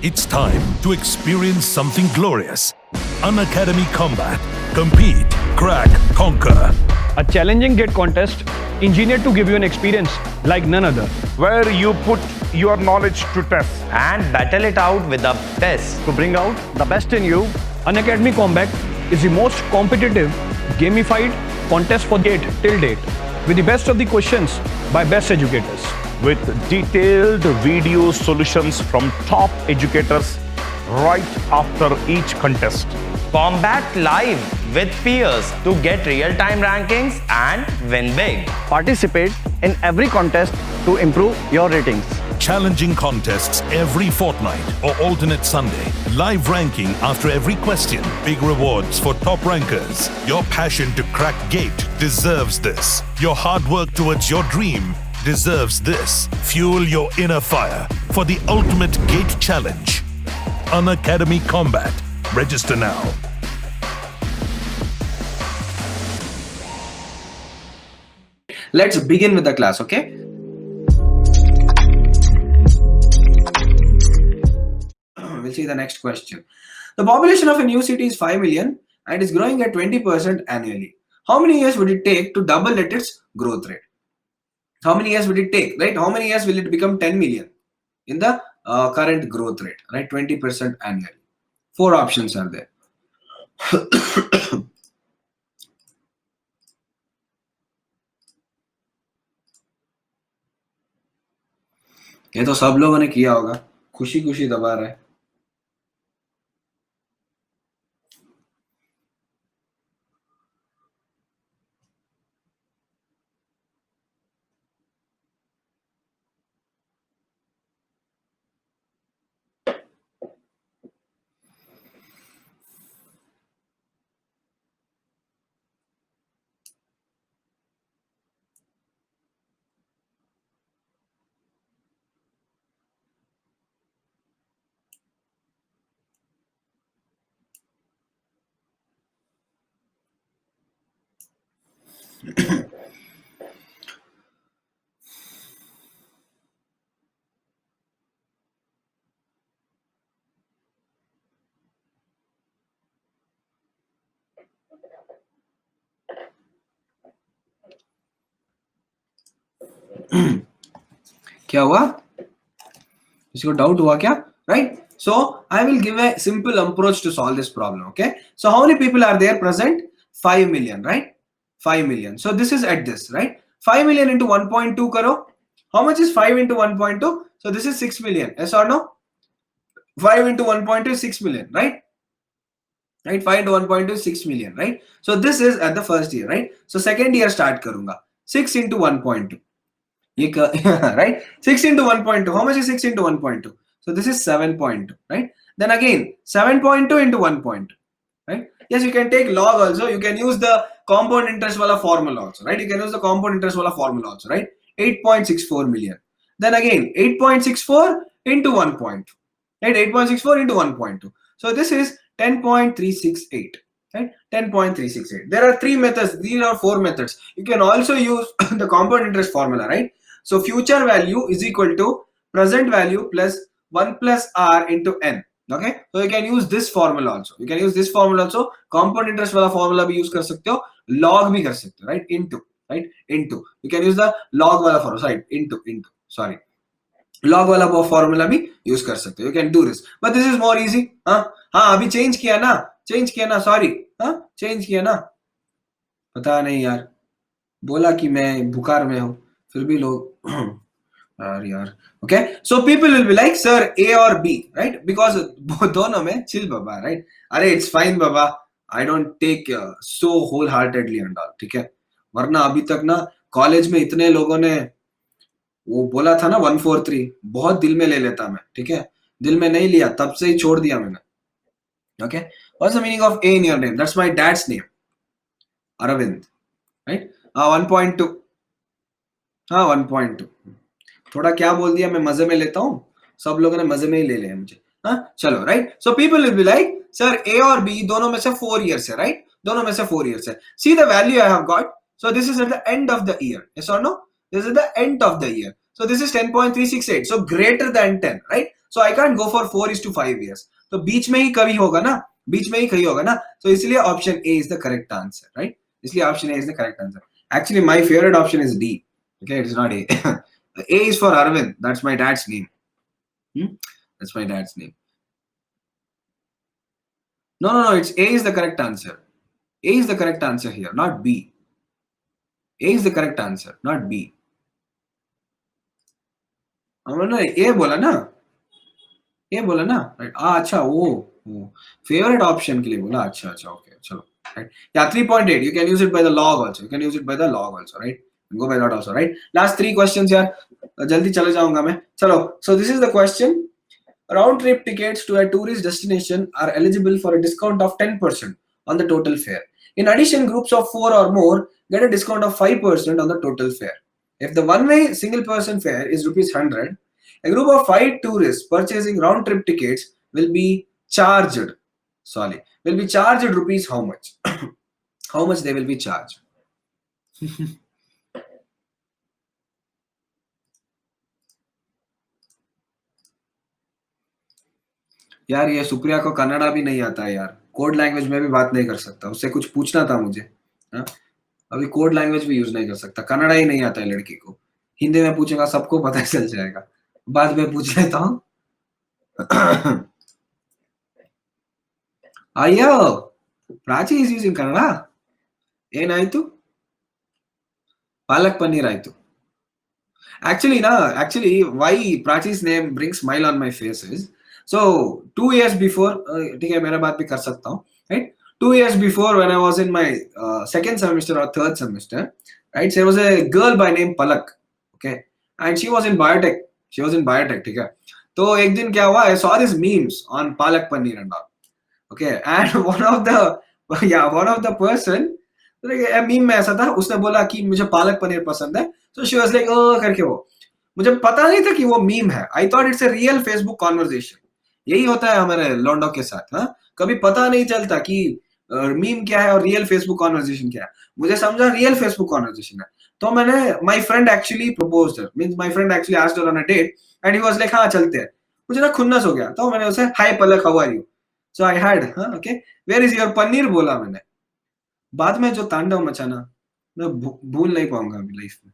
It's time to experience something glorious. Unacademy Combat. Compete, crack, conquer. A challenging gate contest engineered to give you an experience like none other. where you put your knowledge to test. and battle it out with the best. To bring out the best in you, Unacademy Combat is the most competitive, gamified contest for gate till date, with the best of the questions by best educators. With detailed video solutions from top educators right after each contest. Combat live with peers to get real-time rankings and win big. Participate in every contest to improve your ratings. Challenging contests every fortnight or alternate Sunday. Live ranking after every question. Big rewards for top rankers. Your passion to crack gate deserves this. Your hard work towards your dream deserves this. Fuel your inner fire for the ultimate gate challenge. Unacademy Combat. Register now. Let's begin with the class, okay? We'll see the next question. The population of a new city is 5 million and is growing at 20% annually. How many years would it take to double at its growth rate? How many years would it take, right? How many years will it become 10 million in the current growth rate, right? 20% annually. 4 options are there. ये तो सब लोगों ने किया होगा, खुशी खुशी दबा रहा है. क्या हुआ? किसी को डाउट हुआ क्या? Right? So I will give a simple approach to solve this problem. Okay. So how many people are there present? 5 million, right? 5 million. So this is at this, right? 5 million into 1.2 karo. How much is 5 into 1.2? So this is 6 million. Yes or no? 5 into 1.2 is 6 million, right? Right? 5 into 1.2 is 6 million, right? So this is at the first year, right? So second year start karunga. 6 into 1.2. Right? 6 into 1.2. How much is 6 into 1.2? So this is 7.2, right? Then again, 7.2 into 1.2, right? Yes, you can take log also. You can use the compound interest wala formula also, right? You can use the compound interest wala formula also, right? 8.64 million. Then again, 8.64 into 1.2, right? 8.64 into 1.2. So this is 10.368, right? 10.368. There are 3 methods. These are 4 methods. You can also use the compound interest formula, right? So future value is equal to present value plus 1 plus r into n. Okay, so you can use this formula also. You can use this formula also. Compound interest wala formula bhi use kar sakte ho, log bhi kar sakte ho, right? Into, right? Into. You can use the log wala formula, right? Into. Sorry. Log wala formula bhi use kar sakte ho. You can do this, but this is more easy. हाँ अभी change किया ना? Change किया ना? Sorry. हाँ change किया ना? पता नहीं यार. बोला कि मैं बुखार में हूँ, फिर भी लोग यार. Okay, so people will be like, sir, A or B, right? Because दोनों में chill baba, right? अरे it's fine baba, I don't take so wholeheartedly and all, ठीक है? वरना अभी तक ना कॉलेज में इतने लोगों ने वो बोला था ना 143, बहुत दिल में ले लेता मैं, ठीक है? दिल में नहीं लिया, तब से ही छोड़ दिया मैंने. Okay, what's the meaning of A in your name? That's my dad's name, Aravind, right? 1.2. हाँ 1.2. थोड़ा क्या बोल दिया, मैं मजे में लेता हूँ, सब लोगों ने मजे में ही ले लिया मुझे. हाँ चलो, right? So people will be like, sir A और बी दोनों में से 4 इयर्स है, राइट? दोनों में से 4 इयर्स है. See the value I have got. So this is at the end of the year. Yes or no? This is the end of the year. So this is 10.368. So greater than 10, right? So I can't go for 4:5 years. तो बीच में ही कभी होगा ना, बीच में ही कहीं होगा ना. So इसलिए option A is the correct answer, right? इसलिए option A is the correct answer. Actually, my favorite option is D. Okay, it's not A. A is for Arvind. That's my dad's name. That's my dad's name. No. It's A is the correct answer. A is the correct answer here, not B. A is the correct answer, not B. हमने A बोला ना, A बोला ना, right? अच्छा वो favorite option के लिए बोला. अच्छा okay, चलो, right? Yeah, 3.8. You can use it by the log also. You can use it by the log also, right? Go by that also, right? Last 3 questions यार, जल्दी चले जाऊंगा मैं. चलो, so this is the question. Round trip tickets to a tourist destination are eligible for a discount of 10% on the total fare. In addition, groups of 4 or more get a discount of 5% on the total fare. If the one-way single person fare is ₹100, a group of 5 tourists purchasing round trip tickets will be charged. Rupees how much? How much they will be charged? यार ये सुप्रिया को कन्नड़ा भी नहीं आता है यार, code language में भी बात नहीं कर सकता, उससे कुछ पूछना था मुझे. अभी कोड लैंग्वेज भी यूज नहीं कर सकता, कन्नड़ा ही नहीं आता है लड़की को. हिंदी में पूछेगा सबको पता चल जाएगा, बाद में पूछ लेता हूँ. अಯ್ಯೋ ಪ್ರಾಚಿ is using ಕನ್ನಡ. ಏನಾಯ್ತು? ಪಾಲಕ್ ಪನ್ನೀರ್ ಆಯ್ತು. Actually why Prachi's name brings smile on my face is, so 2 years before, ठीक है मेरा बात भी कर सकता हूँ, right? 2 years before, when I was in my second semester or third semester, right, there was a girl by name Palak, okay, and she was in biotech, ठीक है. तो एक दिन क्या हुआ, I saw these memes on palak paneer and all, okay, and one of the person, meme में ऐसा था, उसने बोला कि मुझे पालक पनीर पसंद है. So she was like करके वो, मुझे पता नहीं था कि वो मीम है. I thought it's a real Facebook conversation. यही होता है हमारे लॉन्डो के साथ, हाँ, कभी पता नहीं चलता कि मीम क्या है और रियल फेसबुक कॉन्वर्सेशन क्या है. मुझे समझा रियल फेसबुक कॉन्वर्सेशन है, तो मैंने, my friend actually proposed her, means my friend actually asked her on a date and he was like हाँ चलते हैं. मुझे ना खुन्नस हो गया, तो मैंने उसे hi Palak how are you, so I had okay where is your paneer बोला मैंने. बाद में जो तांडव मचाना मैं भूल नहीं पाऊंगा अभी लाइफ में.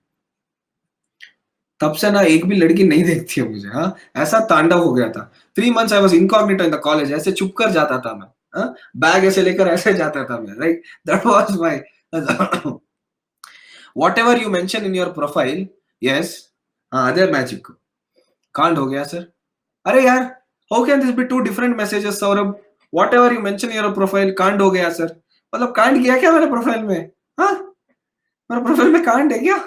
तब से ना एक भी लड़की नहीं देखती है मुझे, हाँ, ऐसा तांडव हो गया था. 3 months I was incognito in the college, ऐसे चुप कर जाता था मैं, हाँ, बैग ऐसे लेकर ऐसे जाता था मैं, right. That was my whatever you mention in your profile, yes, हाँ, अदर मैजिक कांड हो गया सर. अरे यार, how can this be 2 different messages Saurabh? whatever you mention in your profile कांड हो गया सर. मतलब कांड किया क्या मेरे प्रोफाइल में? हाँ, मेरे प्रोफाइल में कांड है क्या?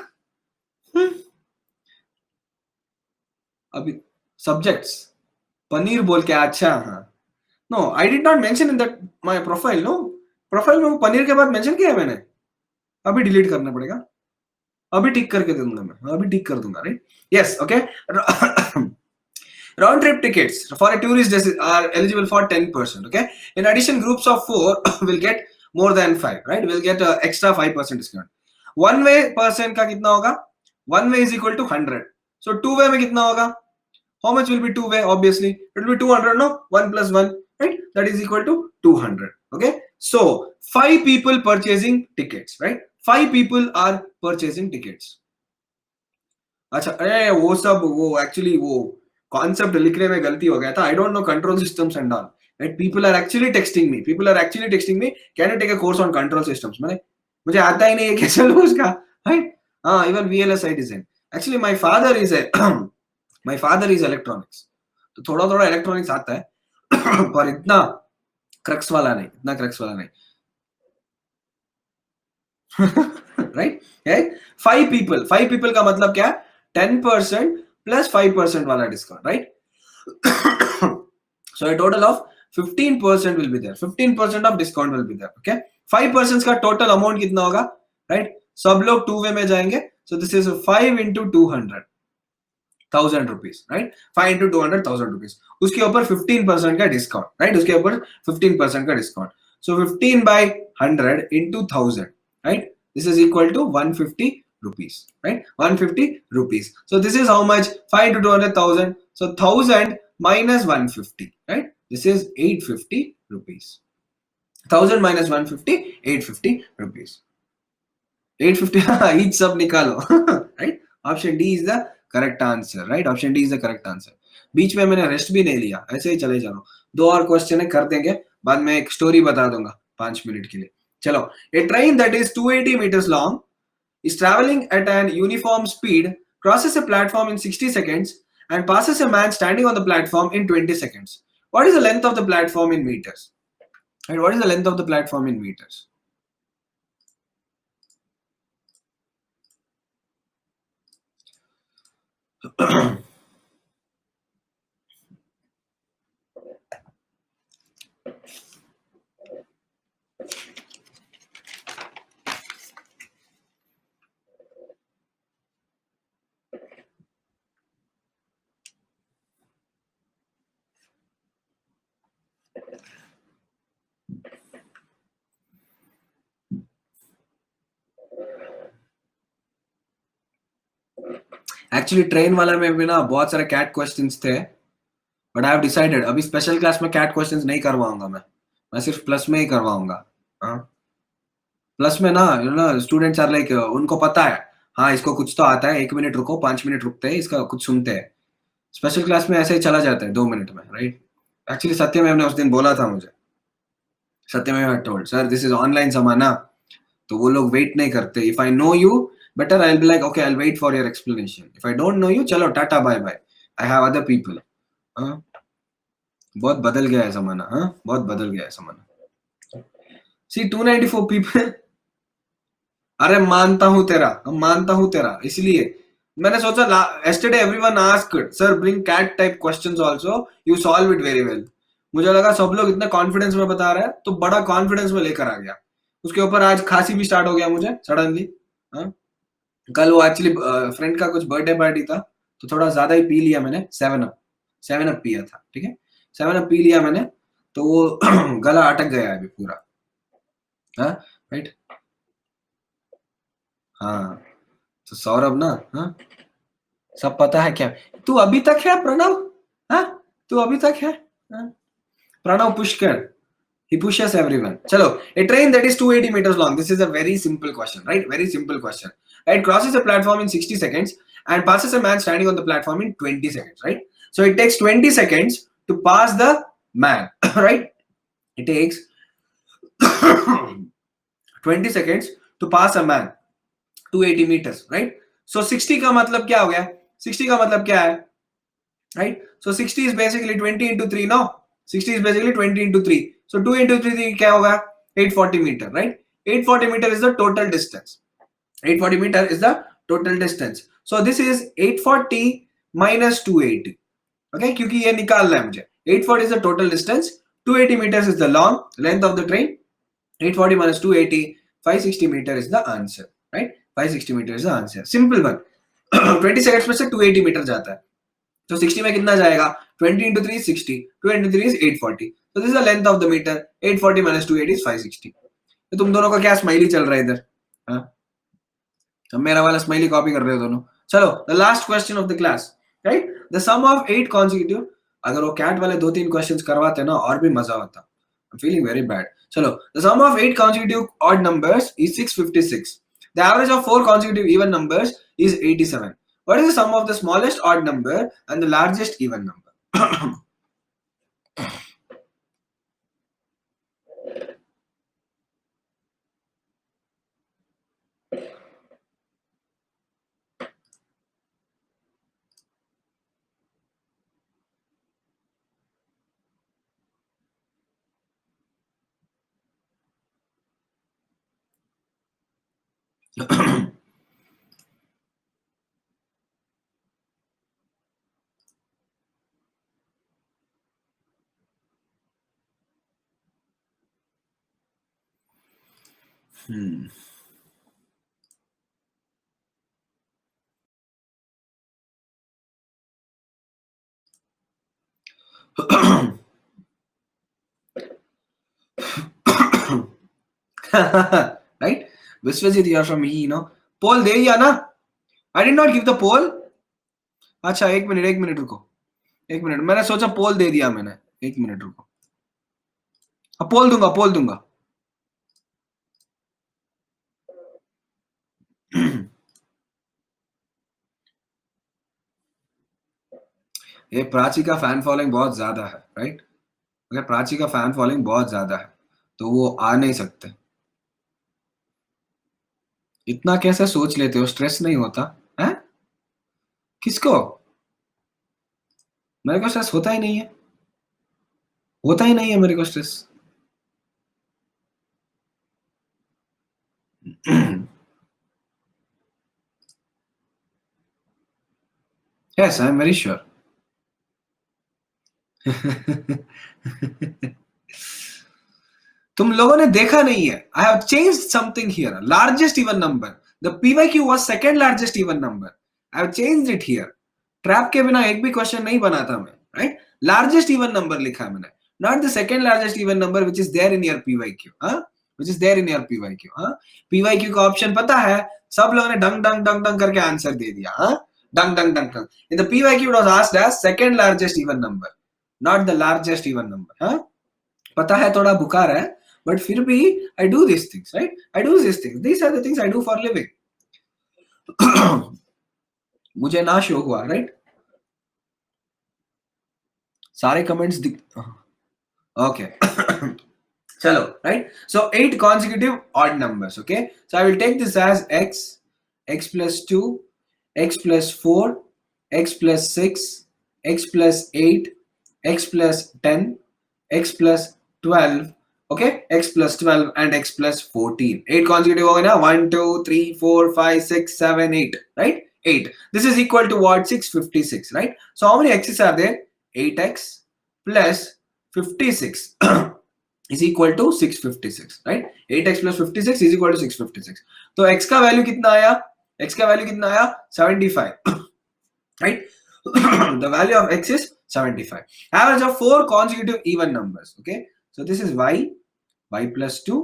अभी सब्जेक्ट्स पनीर बोल के, अच्छा हाँ, no I did not mention in that my profile. No, profile में पनीर के बाद मेंशन किया है मैंने. अभी डिलीट करना पड़ेगा, अभी टिक करके दूंगा मैं, अभी टिक कर दूंगा, right. Yes, okay. Round trip tickets for a tourist are eligible for 10%, okay. In addition, groups of 4 will get more than 5, right, will get extra 5% discount. One way person का कितना होगा? One way is equal to 100. So 2 way में कितना होगा? How much will be 2 way? Obviously it will be 200, no? 1 plus 1, right, that is equal to 200, okay. So 5 people purchasing tickets, right, 5 people are purchasing tickets. अच्छा, अरे वो सब, वो actually वो concept लिखने में गलती हो गया था. I don't know control systems and all, right. People are actually texting me, can you take a course on control systems. मुझे आता ही नहीं है कैसे लो उसका, राइट. हाँ, even VLSI design. Actually my father is electronics, तो थोड़ा थोड़ा इलेक्ट्रॉनिक्स आता है पर इतना क्रक्स वाला नहीं, राइट. 5 people का मतलब क्या? 10% plus 5% वाला discount, right. So a total of 15% will be there. 15% of discount will be there, okay. 5% का total amount कितना होगा, right? सब लोग 2 way में जाएंगे, so this is 5 into 200, 1000 rupees, right? 5 into 200, 1000 rupees. उसके ऊपर 15% का डिस्काउंट, right? उसके ऊपर 15% का discount. So 15 by 100 into 1000, right? This is equal to 150 rupees, right? 150 rupees. So this is how much? 5 into 200, 1000. So 1000 minus 150, right? This is 850 rupees. 1000 minus 150, 850 rupees. 850 each sub nikalo, right? Option D is the correct answer, right? Option D is the correct answer. बीच में मैंने rest भी नहीं लिया, ऐसे ही चले जा रहा हूँ. 2 और क्वेश्चन है, कर देंगे, बाद में एक स्टोरी बता दूंगा 5 मिनट के लिए. चलो, a train that is 280 meters long is traveling at an uniform speed, crosses a platform in 60 seconds and passes a man standing on the platform in 20 seconds. What is the length of the platform in meters? And what is the length of the platform in meters? Actually train वाला में भी ना बहुत सारे cat questions थे, but I have decided अभी special class में cat questions नहीं करवाऊंगा मैं सिर्फ प्लस में ही करवाऊंगा. हाँ, प्लस में ना स्टूडेंट्स आर लाइक, उनको पता है हाँ इसको कुछ तो आता है, 1 मिनट रुको, 5 मिनट रुकते हैं, इसका कुछ सुनते हैं. स्पेशल क्लास में ऐसे ही चला जाता है 2 मिनट में, राइट? एक्चुअली सत्यमेव ने उस दिन बोला था मुझे, सत्यमेव had told sir this is online जमाना, तो वो लोग वेट नहीं करते. If I know you better, I'll be like, okay, I'll wait for your explanation. If I don't know you, chalo tata bye bye, I have other people. बहुत बदल गया है ज़माना. बहुत बदल गया है ज़माना. See 294 people. अरे मानता हूँ तेरा, इसलिए मैंने सोचा yesterday everyone asked, sir bring cat type questions also, you solve it very well. मुझे लगा सब लोग इतना कॉन्फिडेंस में बता रहे हैं, तो बड़ा कॉन्फिडेंस में लेकर आ गया. उसके ऊपर आज खांसी भी स्टार्ट हो गया मुझे सडनली. कल वो एक्चुअली फ्रेंड का कुछ बर्थडे पार्टी था, तो थोड़ा ज्यादा ही पी लिया मैंने. 7 अप पिया था, ठीक है, 7 अप पी लिया मैंने, तो वो गला अटक गया है अभी पूरा. राइट. हाँ, तो सौरभ ना, सब पता है क्या. तू अभी तक है प्रणव? तू अभी तक है? Pranav Pushkar, he pushes everyone. Chalo, a train that is 280 meters long. This is a very simple question, right? Very simple question. It crosses a platform in 60 seconds and passes a man standing on the platform in 20 seconds, right? So it takes 20 seconds to pass the man, right? It takes 20 seconds to pass a man 280 meters, right? So 60 का मतलब क्या हो गया? 60 का मतलब क्या है? Right? So 60 is basically 20 into 3, no? 60 is basically 20 into 3. So 2 into 3 क्या होगा? 840 meter, right? 840 meter is the total distance. 840 meter is the total distance. So this is 840 minus 280. Okay? क्योंकि ये निकालना है मुझे. 840 is the total distance. 280 meters is the long length of the train. 840 minus 280, 560 meter is the answer, right? 560 meter is the answer. Simple one. 20 seconds में से 280 meter जाता है. तो 60 में कितना जाएगा? 20 into 3 is 60. 2 into 3 is 840. So this is the length of the meter. 840 minus 280 is 560. तो तुम दोनों का क्या स्माइली चल रहा है इधर? अब मेरा वाला स्माइली कॉपी कर रहे हो दोनों. चलो, the last question of the class, right? The sum of 8 consecutive. अगर वो कैट वाले 2-3 क्वेश्चंस करवाते ना और भी मजा होता. I'm feeling very bad. चलो, the sum of 8 consecutive odd numbers is 656. The average of 4 consecutive even numbers is 87. What is the sum of the smallest odd number and the largest even number? Right? Viswajit, you are from E, no? Poll दे दिया ना? I did not give the poll. अच्छा, एक minute रुको. एक minute, मैंने सोचा पोल दे दिया मैंने, एक मिनट रुको, अब पोल दूंगा, पोल दूंगा। ये प्राची का फैन फॉलोइंग बहुत ज्यादा है, राइट? अगर प्राची का फैन फॉलोइंग बहुत ज्यादा है तो वो आ नहीं सकते। इतना कैसे सोच लेते हो, स्ट्रेस नहीं होता है किसको? मेरे को स्ट्रेस होता ही नहीं है, होता ही नहीं है मेरे को stress. Yes, I am very sure. तुम लोगों ने देखा नहीं है, I have changed something here, largest even number, the PYQ was second largest even number, I have changed it here. Trap के बिना एक भी क्वेश्चन नहीं बनाता मैं, राइट? लार्जेस्ट इवन नंबर लिखा है मैंने, not the second largest even number which is there in your PYQ, which is there in your PYQ। PYQ का ऑप्शन पता है, सब लोगों ने डंग डंग डंग डंग करके आंसर दे दिया, डंग डंग डंग डंग। In the PYQ it was asked as second largest even number, not the largest even number। पता है थोड़ा बुखार है, but फिर भी I do these things, right? I do these things. These are the things I do for living. मुझे ना show हुआ, right? सारे कमेंट्स okay. चलो, right? So 8 consecutive odd numbers, okay? So I will take this as x, x plus 2, x plus 4, x plus 6, x plus 8, x plus 10, x plus 12, okay, x plus 12 and x plus 14. 8 consecutive होगा ना, 1 2 3 4 5 6 7 8, right? 8. This is equal to what? 656, right? So how many x's are there? 8x plus 56 is equal to 656, right? 8x plus 56 is equal to 656. तो x का value कितना आया? x का value कितना आया? 75, right? The value of x is 75. Average of 4 consecutive even numbers, okay? So this is y, y plus 2,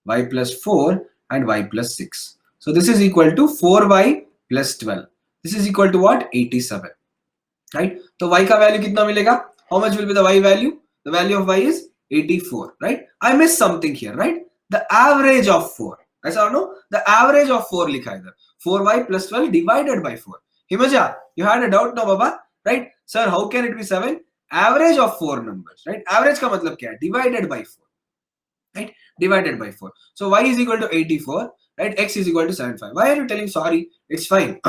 y plus 4 and y plus 6. So this is equal to 4y plus 12. This is equal to what? 87, right? So y का value कितना मिलेगा? How much will be the y value? The value of y is 84, right? I missed something here, right? The average of 4. ऐसा no? The average of 4 लिखा है इधर. 4y plus 12 divided by 4. Himaja, you had a doubt, no, Baba? Right? Sir, how can it be 7? Average of 4 numbers, right? Average का मतलब क्या है? Divided by 4, right? Divided by 4. So y is equal to 84, right? X is equal to 75. Why are you telling sorry? It's fine.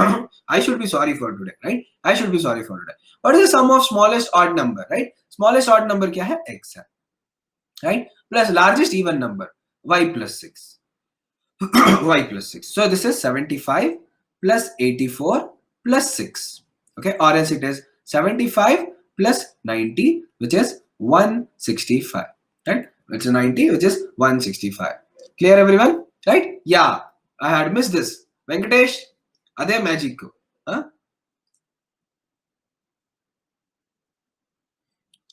I should be sorry for today, right? I should be sorry for today. What is the sum of smallest odd number, right? Smallest odd number क्या है? X है, right? Plus largest even number, y plus 6. Y plus 6. So this is 75 plus 84 plus 6. Okay, or else it is 75 plus 90, which is 165. Right? It's a 90, which is 165. Clear, everyone? Right? Yeah, I had missed this. Venkatesh, ade magic ko. Huh?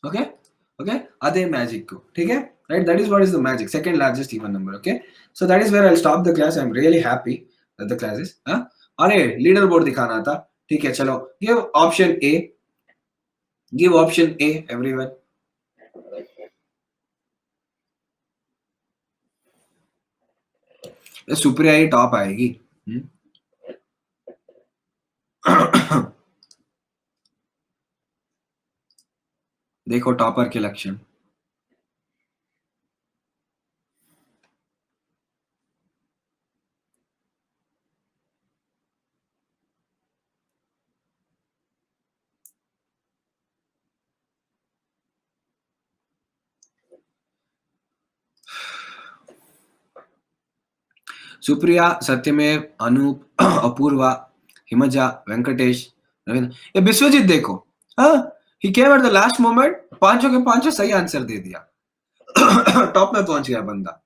Okay? Okay? Ade magic ko. Okay? Right? That is what is the magic. Second largest even number. Okay? So that is where I'll stop the class. I'm really happy that the class is. Huh? अरे leaderboard दिखाना था. ठीक है, चलो. Give option A. Give option A, everyone. Supriya he top आएगी. देखो topper के लक्षण. सुप्रिया, सत्यमेव, अनूप, अपूर्वा, हिमजा, वेंकटेश, रविंद्र. ये विश्वजीत देखो, he came at the last moment, पांचों के पांचों सही आंसर दे दिया. टॉप में पहुंच गया बंदा.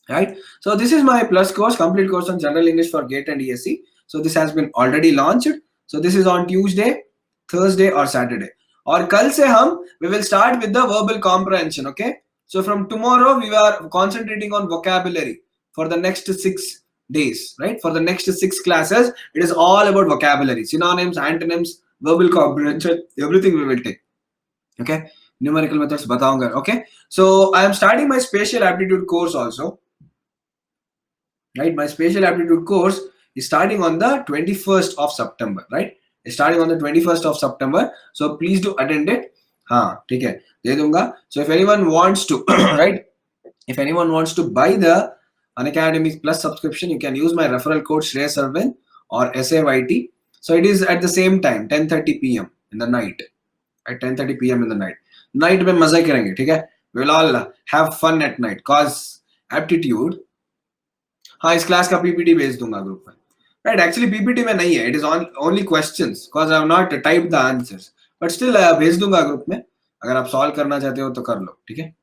Right? So this is my plus course, complete course on general English for GATE and ESE. So this has been already launched. So this is on Tuesday, Thursday or Saturday. और कल से हम we will start with the verbal comprehension. Okay? So from tomorrow we are concentrating on vocabulary for the next 6 days, right? For the next 6 classes, it is all about vocabulary, synonyms, antonyms, verbal comprehension, everything we will take. Okay, numerical methods बताऊंगा. Okay, so I am starting my spatial aptitude course also. Right, my spatial aptitude course is starting on the 21st of September. Right, it's starting on the 21st of September. So please do attend it. हाँ, ठीक है, दे दूंगा. So if anyone wants to, right, if anyone wants to buy the Unacademy Plus subscription, you can use my referral code Shreyas Arvind or SAYT. So it is at the same time, 10:30 p.m. in the night. At 10:30 p.m. in the night. Night में मजा करेंगे, ठीक है? We'll all have fun at night. Cause aptitude. हाँ, इस class का PPT भेज दूंगा ग्रुप में. Right? Actually PPT में नहीं है. It is only questions. Cause I have not typed the answers. But still भेज दूंगा ग्रुप में. अगर आप सॉल्व करना चाहते हो तो कर लो, ठीक है?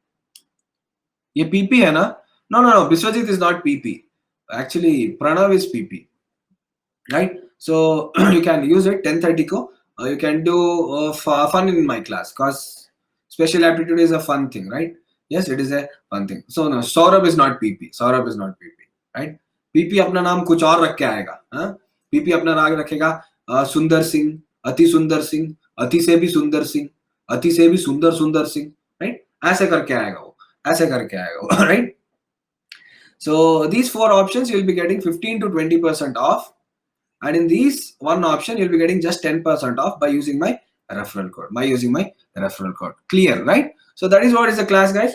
ये PP है ना? No. Biswajit is not PP. Actually, Pranav is PP. Right? So you can use it 10:30 ko. You can do fun in my class because special aptitude is a fun thing, right? Yes, it is a fun thing. So no, Saurabh is not PP. Saurabh is not PP, right? PP अपना नाम कुछ और रख के आएगा. हाँ? PP अपना नाम रखेगा सुंदर सिंह, अति सुंदर सिंह, अति से भी सुंदर सिंह, अति से भी सुंदर सिंह, right? ऐसे करके आएगा वो, ऐसे करके आएगा वो, right? So these 4 options you'll be getting 15 to 20% off. And in these one option, you'll be getting just 10% off by using my referral code. Clear, right? So that is what is the class, guys.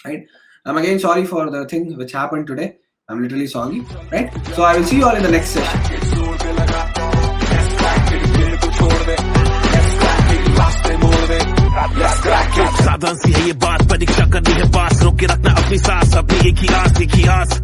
Right? I'm again sorry for the thing which happened today. I'm literally sorry, right? So I will see you all in the next session. साधन सी है ये बात, परीक्षा करनी है पास, रोके रखना अपनी सांस, अपनी एक ही आस